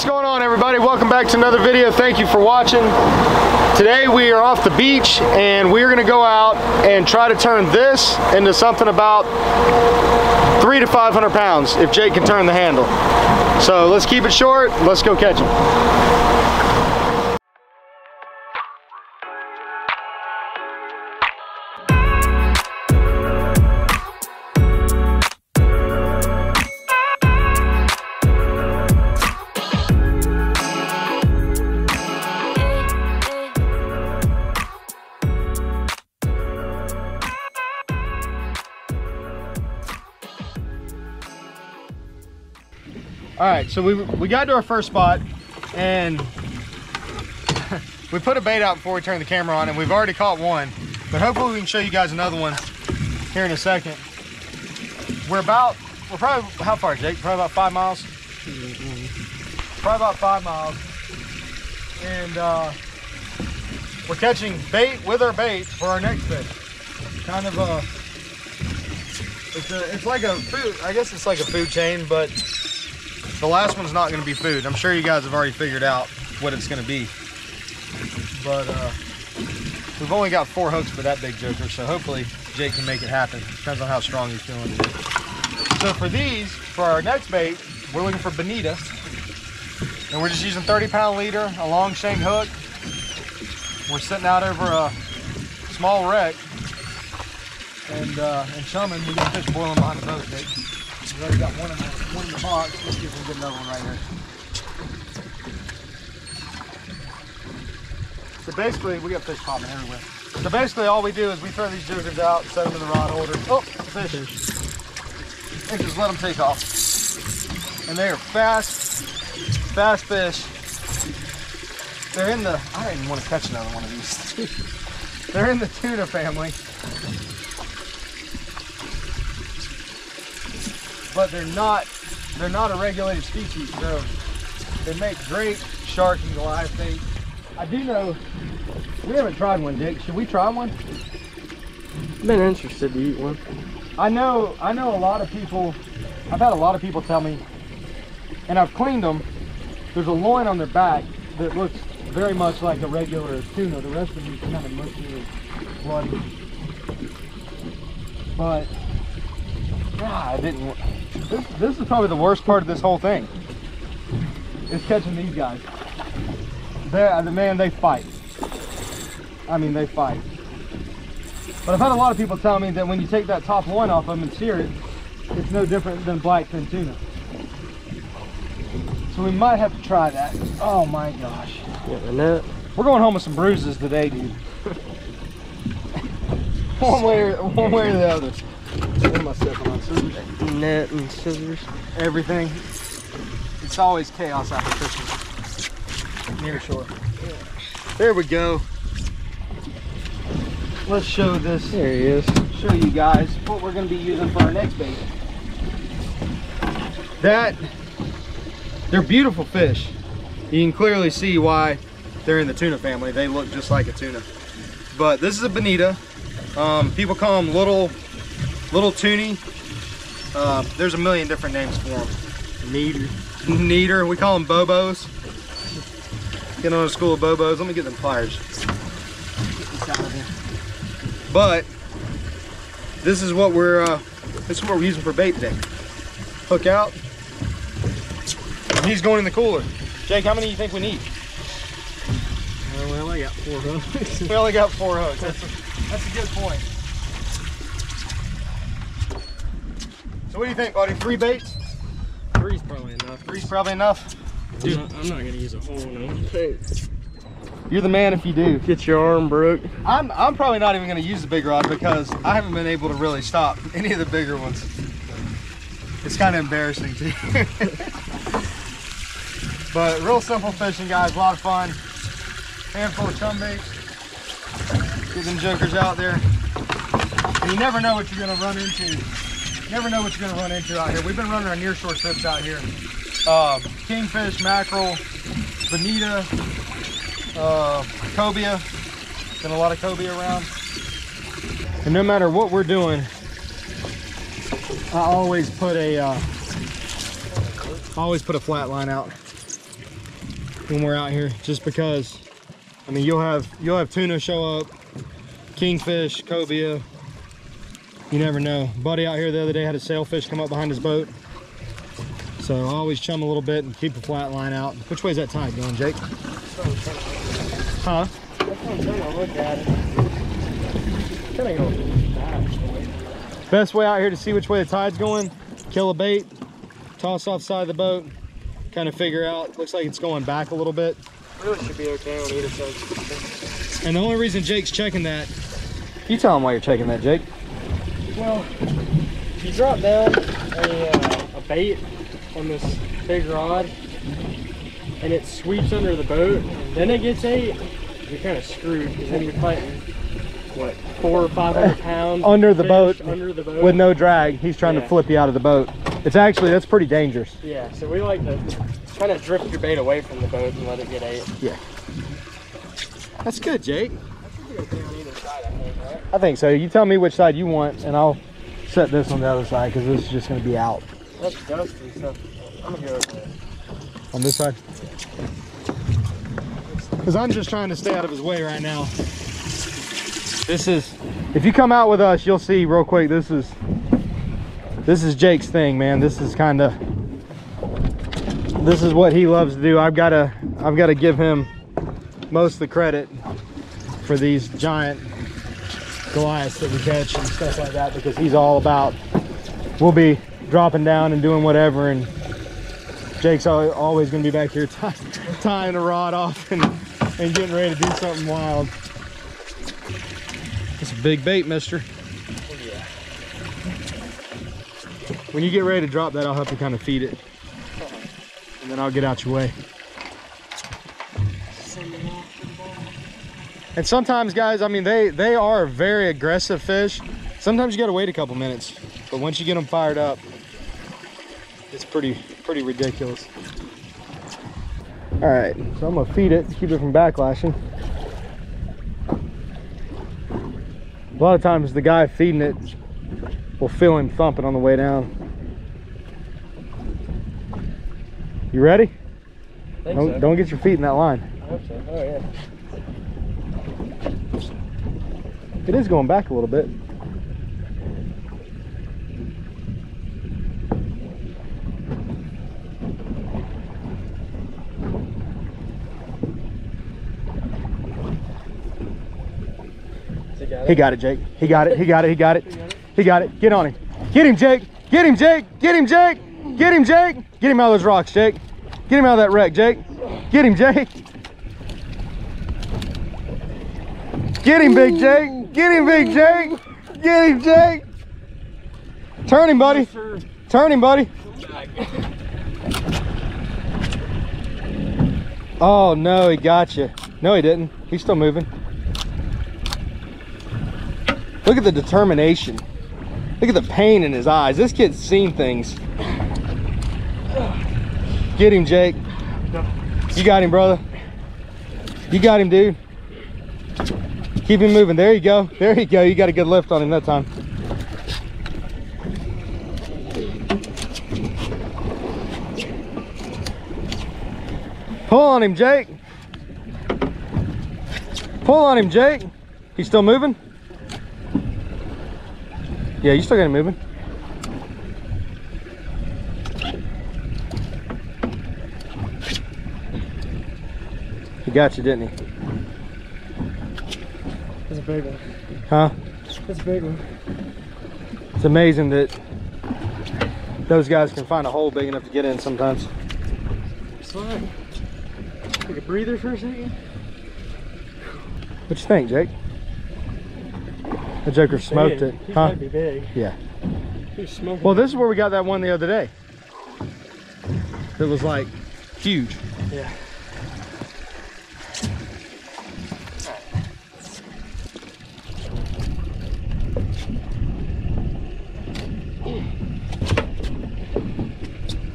What's going on, everybody? Welcome back to another video. Thank you for watching. Today we are off the beach and we're gonna go out and try to turn this into something about 300 to 500 pounds if Jake can turn the handle. So let's keep it short. Let's go catch him. All right, so we got to our first spot and we put a bait out before we turned the camera on, and we've already caught one, but hopefully we can show you guys another one here in a second. We're probably, how far, Jake? Probably about 5 miles? Probably about 5 miles. And we're catching bait with our bait for our next fish. Kind of it's like a food, I guess it's like a food chain, but the last one's not going to be food. I'm sure you guys have already figured out what it's going to be. But we've only got 4 hooks for that big joker, so hopefully Jake can make it happen. Depends on how strong he's feeling today. So for these, for our next bait, we're looking for bonita. And we're just using 30-pound leader, a long shank hook. We're sitting out over a small wreck and chumming. We got fish boiling behind the boat, Jake. We've already got one in the box. Let's see if we can get another one right here. So basically, we got fish popping everywhere. So basically, all we do is we throw these jokers out, set them in the rod holder. Oh, fish. And just let them take off. And they are fast fish. They're in the, I don't even want to catch another one of these. They're in the tuna family. But they're not a regulated species, so they make great shark and Goliath bait. I do know, we haven't tried one, Jake. Should we try one? I've been interested to eat one. I know a lot of people, I've had a lot of people tell me, and I've cleaned them, there's a loin on their back that looks very much like a regular tuna. The rest of them is kind of mushy and bloody. But I didn't. This is probably the worst part of this whole thing. Is catching these guys. Man, they fight. I mean, they fight. But I've had a lot of people tell me that when you take that top loin off them and sear it, it's no different than blackfin tuna. So we might have to try that. Oh my gosh. Yeah, we're going home with some bruises today, dude. one way or the other. What am I stepping on? Scissors? Net and scissors. Everything. It's always chaos after fishing near shore. Yeah. There we go. Let's show this. There he is. Show you guys what we're going to be using for our next bait. They're beautiful fish. You can clearly see why they're in the tuna family. They look just like a tuna. But this is a bonita. People call them little toonie. There's a million different names for them. Neater. We call them bobos. Getting on a school of bobos. Let me get them pliers. Get this out of here. But this is what we're using for bait today. Hook out. And he's going in the cooler. Jake, how many do you think we need? We only got 4 hooks. We only got 4 hooks. That's a good point. So what do you think, buddy? 3 baits? 3's probably enough. 3's probably enough? Dude, I'm not gonna use a whole one. You're the man if you do. Get your arm broke. I'm probably not even gonna use the big rod because I haven't been able to really stop any of the bigger ones. It's kind of embarrassing too. But real simple fishing, guys. A lot of fun. Handful of chum baits. Get them jokers out there. And you never know what you're gonna run into. You never know what you're gonna run into out here. We've been running our nearshore trips out here. Kingfish, mackerel, bonita, cobia. Been a lot of cobia around. And no matter what we're doing, I always put a flat line out. when we're out here, just because, I mean, you'll have tuna show up, kingfish, cobia. You never know. Buddy out here the other day had a sailfish come up behind his boat. So I always chum a little bit and keep the flat line out. Which way is that tide going, Jake? Huh? That's what I'm trying to look at it. Kind of going back. Best way out here to see which way the tide's going, kill a bait, toss off side of the boat, kind of figure out. Looks like it's going back a little bit. Really should be okay on either side. And the only reason Jake's checking that, you tell him why you're checking that, Jake. Well, you drop down a bait on this big rod and it sweeps under the boat and then it gets ate, you're kind of screwed because then you're fighting what, 400 or 500 pounds under the boat with no drag. He's trying to flip you out of the boat. It's actually, that's pretty dangerous. Yeah, so we like to kind of drift your bait away from the boat and let it get ate. Yeah, that's good, Jake. That should be okay on either side, I think, right? I think so. You tell me which side you want and I'll set this on the other side because this is just going to be out. That's dusty, so I'm gonna go over there. On this side? Because I'm just trying to stay out of his way right now. This is, if you come out with us, you'll see real quick, this is Jake's thing, man. This is what he loves to do. I've got to give him most of the credit for these giant Goliaths that we catch and stuff like that, because he's all about, we'll be dropping down and doing whatever, and Jake's always going to be back here tying a rod off and getting ready to do something wild. It's a big bait, mister. Oh, yeah. When you get ready to drop that, I'll help you kind of feed it. And then I'll get out your way. And sometimes, guys, I mean, they are very aggressive fish. Sometimes you got to wait a couple minutes. But once you get them fired up, it's pretty ridiculous. All right, so I'm gonna feed it to keep it from backlashing. A lot of times the guy feeding it will feel him thumping on the way down. You ready? Don't get your feet in that line. I hope so. Oh yeah. It is going back a little bit. He got it, Jake. He got it. He got it. He got it. He got it. Get on him. Get him, Jake. Get him, Jake. Get him, Jake. Get him, Jake. Get him out of those rocks, Jake. Get him out of that wreck, Jake. Get him, Jake. Get him, Big Jake. Get him, Big Jake. Get him, Jake. Turn him, buddy. Turn him, buddy. Oh, no, he got you. No, he didn't. He's still moving. Look at the determination. Look at the pain in his eyes. This kid's seen things. Get him, Jake. You got him, brother. You got him, dude. Keep him moving. There you go. There you go. You got a good lift on him that time. Pull on him, Jake. Pull on him, Jake. He's still moving? Yeah, you still got him moving. He got you, didn't he? That's a big one. Huh? That's a big one. It's amazing that those guys can find a hole big enough to get in sometimes. Slide. Take a breather for a second. What you think, Jake? The Joker smoked it, He huh? might be big. Yeah. He's smoking. Well, this is where we got that one the other day. It was like huge. Yeah.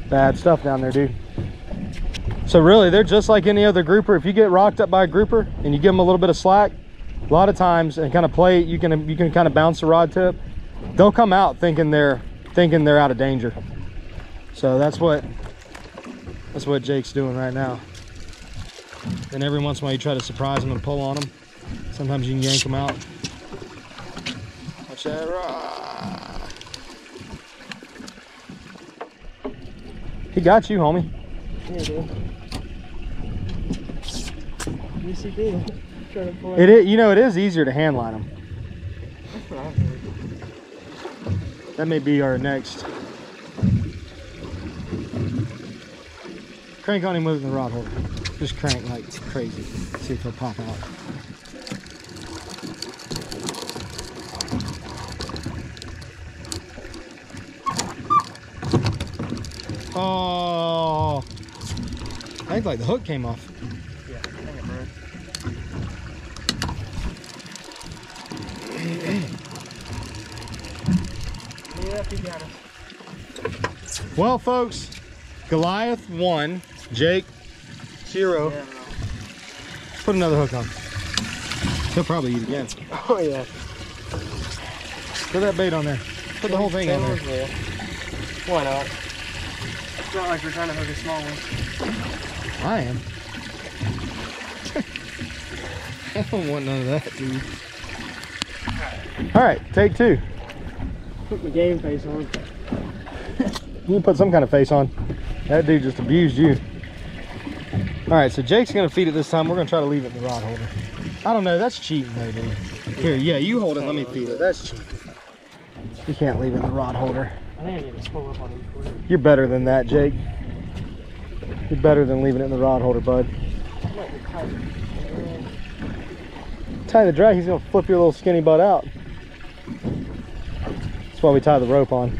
Bad stuff down there, dude. So really, they're just like any other grouper. If you get rocked up by a grouper and you give them a little bit of slack, a lot of times, and kind of play, you can kind of bounce the rod tip. They'll come out thinking they're out of danger. So that's what Jake's doing right now. Then every once in a while you try to surprise them and pull on them. Sometimes you can yank them out. Watch that rod. He got you, homie. Yeah, dude. Yes, he did. Trying to pull It is, you know, it is easier to hand line them. That's what I heard. That may be our next. Crank on him with the rod holder. Just crank like crazy. See if he'll pop out. Oh, I think like the hook came off. Yeah, I think it broke. Yeah, he got us. Well, folks, Goliath 1, Jake 0. Yeah, Put another hook on. He'll probably eat again. oh yeah. Put that bait on there. Put the whole thing on there. Yeah. Why not? It's not like we're trying to hook a small one. I am. I don't want none of that, dude. All right, take 2. Put my game face on. You put some kind of face on. That dude just abused you. All right, so Jake's gonna feed it this time. We're gonna try to leave it in the rod holder. I don't know, that's cheating though, dude. Here, yeah, you hold it, let me feed it. That's cheating. You can't leave it in the rod holder. I think I need to pull up on him quick. You're better than that, Jake. You're better than leaving it in the rod holder, bud. I might be tight. Tie the drag, he's gonna flip your little skinny butt out. That's why we tie the rope on.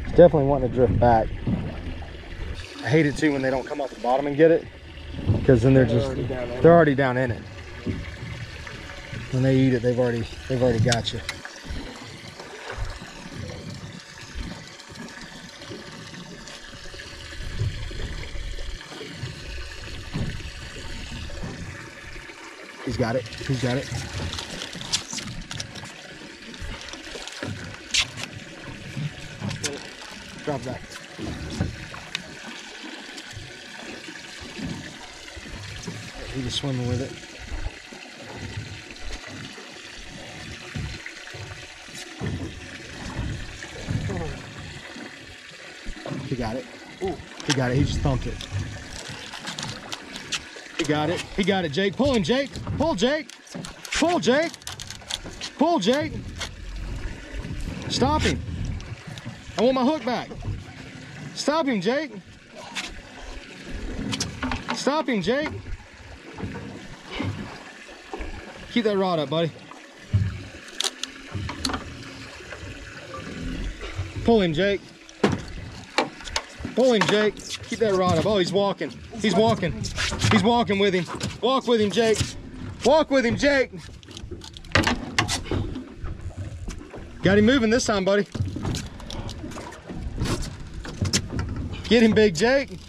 He's definitely wanting to drift back. I hate it too when they don't come off the bottom and get it, because then they're already down in it. When they eat it, they've already got you. He's got it. He's got it. Drop that. He was swimming with it. He got it. Ooh, he got it. He just thumped it. He got it. He got it, Jake. Pull him, Jake. Pull, Jake. Pull, Jake. Pull, Jake. Stop him. I want my hook back. Stop him, Jake. Stop him, Jake. Keep that rod up, buddy. Pull him, Jake. Pull him, Jake. Keep that rod up. Oh, he's walking. He's walking. He's walking with him. Walk with him, Jake. Walk with him, Jake. Got him moving this time, buddy. Get him, big Jake.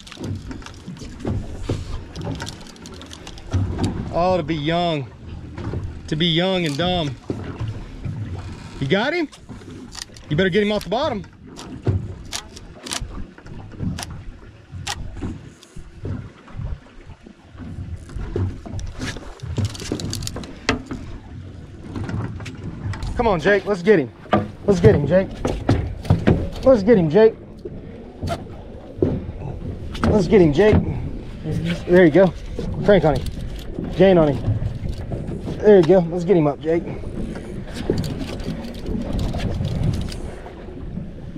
Oh, to be young. To be young and dumb. You got him? You better get him off the bottom. Come on, Jake, let's get him. Let's get him, Jake. Let's get him, Jake. Let's get him, Jake. There you go. Crank on him. Gain on him. There you go. Let's get him up, Jake.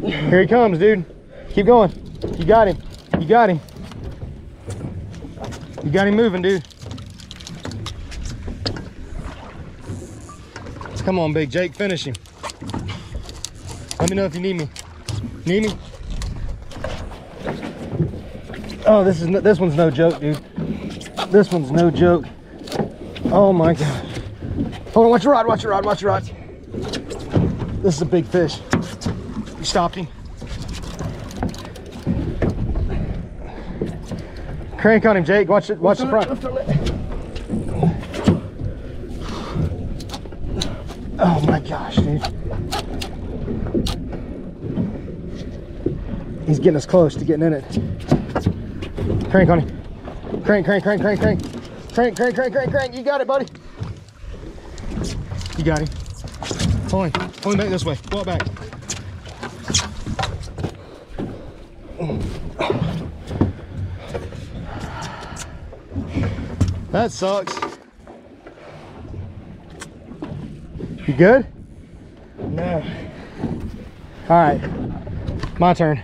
Here he comes, dude. Keep going. You got him. You got him. You got him moving, dude. Come on, big Jake. Finish him. Let me know if you need me. Need me? Oh, this one's no joke, dude. This one's no joke. Oh my God. Hold on, watch your rod, watch your rod, watch your rod. This is a big fish. You stopped him. Crank on him, Jake. Watch it, watch the front. Oh my gosh, dude. He's getting us close to getting in it. Crank on him. Crank, crank, crank, crank, crank. Crank, crank, crank, crank, crank. You got it, buddy. You got him. Pull him. Pull him back this way. Pull it back. That sucks. You good? No. All right, my turn.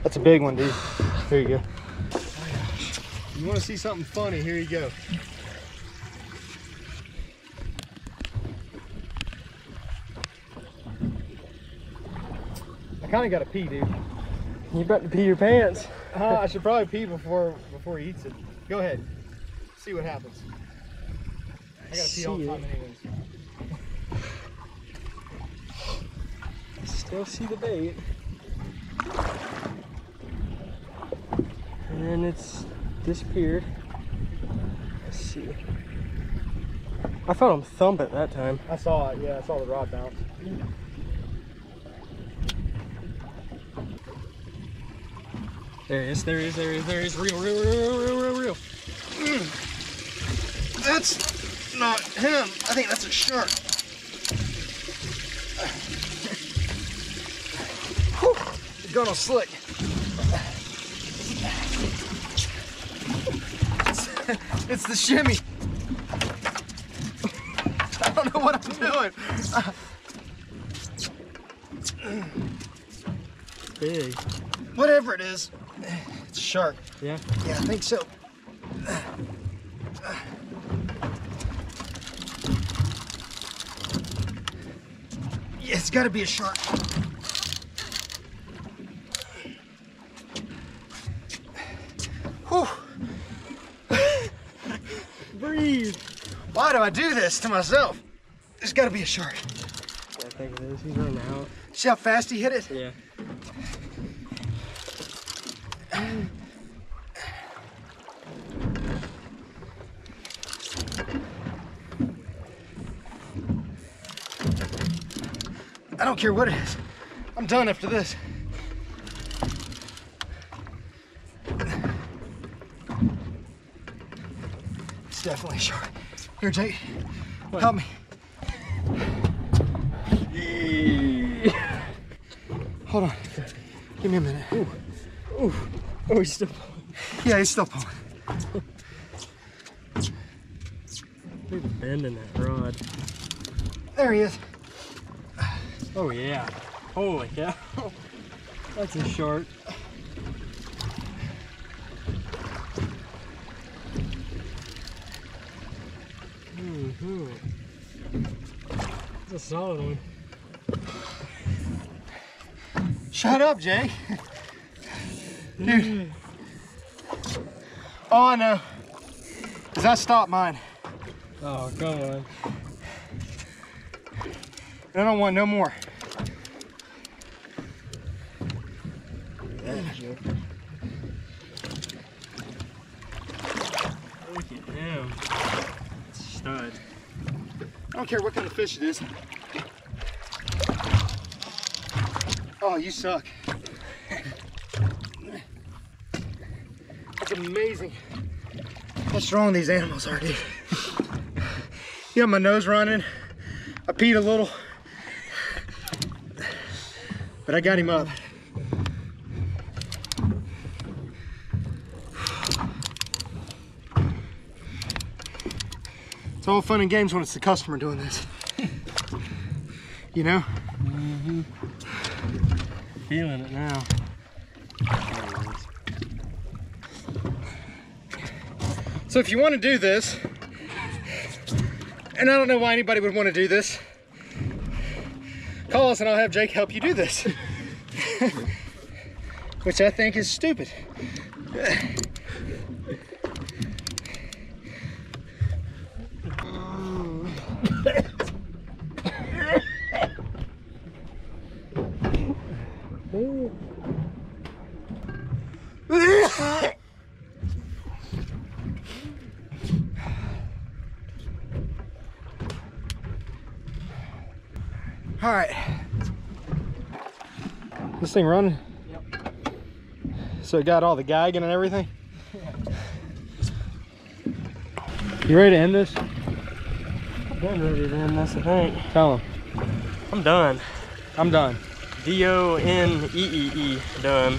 That's a big one, dude. Here you go. You want to see something funny? Here you go. I kind of got to pee, dude. You about to pee your pants? I should probably pee before he eats it. Go ahead. See what happens. I gotta pee all the time anyways. Still see the bait. And it's disappeared. Let's see. I felt him thump it that time. I saw it, yeah, I saw the rod bounce. There he is, there he is, there he is, there he is. Real. That's not him. I think that's a shark. Whew, the gun will slick. It's the shimmy. I don't know what I'm doing. Big. Whatever it is, it's a shark. Yeah? Yeah, I think so. Yeah, it's got to be a shark. Whew. Breathe. Why do I do this to myself? There's got to be a shark. Yeah, I think it is. He's running out. See how fast he hit it? Yeah. I don't care what it is. I'm done after this. It's definitely a shark. Here, Jake. What? Help me. Hold on. Give me a minute. Ooh. Ooh. Oh, he's still pulling. Yeah, he's still pulling. Look at the bend in that rod. There he is. Oh, yeah. Holy cow. That's a shark. That's a solid one. Shut up, Jay. Dude. All I know is I stopped mine. Oh, come on. I don't want no more. Look at him. Stud. I don't care what kind of fish it is. Oh, you suck. That's amazing how strong these animals are, dude. You have my nose running. I peed a little, but I got him up. It's all fun and games when it's the customer doing this. You know? Mm-hmm. Feeling it now. So if you want to do this, and I don't know why anybody would want to do this, call us and I'll have Jake help you do this. Which I think is stupid. All right, This thing running? Yep. So it got all the gagging and everything? You ready to end this? I'm done ready to end this, I think. Tell them. I'm done. I'm done. D-O-N-E-E-E, done.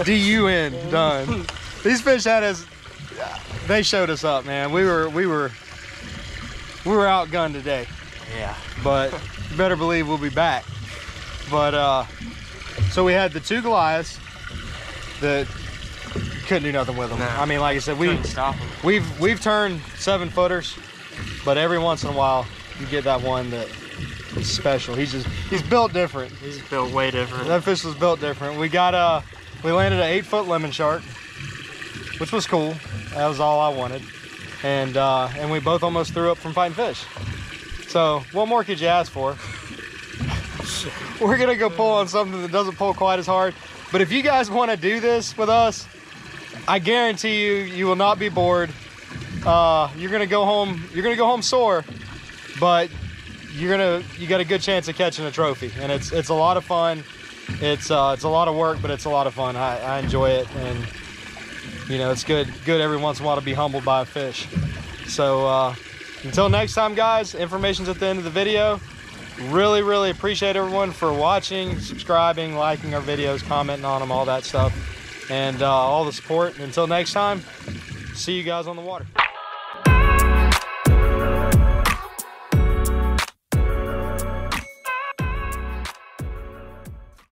D-U-N, done. These fish had us, they showed us up, man. We were outgunned today. Yeah. But you better believe we'll be back. But so we had the 2 Goliaths that couldn't do nothing with them. No. I mean, like I said, Couldn't stop them. we've turned 7-footers, but every once in a while you get that one that is special. He's built different. He's built way different. That fish was built different. We got we landed an 8-foot lemon shark, which was cool. That was all I wanted. And we both almost threw up from fighting fish. So what more could you ask for? We're gonna go pull on something that doesn't pull quite as hard. But if you guys want to do this with us, I guarantee you will not be bored. You're gonna go home sore, but you got a good chance of catching a trophy. And it's a lot of fun. It's a lot of work, but it's a lot of fun. I enjoy it, and you know, it's good every once in a while to be humbled by a fish. So until next time, guys, information's at the end of the video. Really appreciate everyone for watching, subscribing, liking our videos, commenting on them, all that stuff, and all the support. Until next time, see you guys on the water.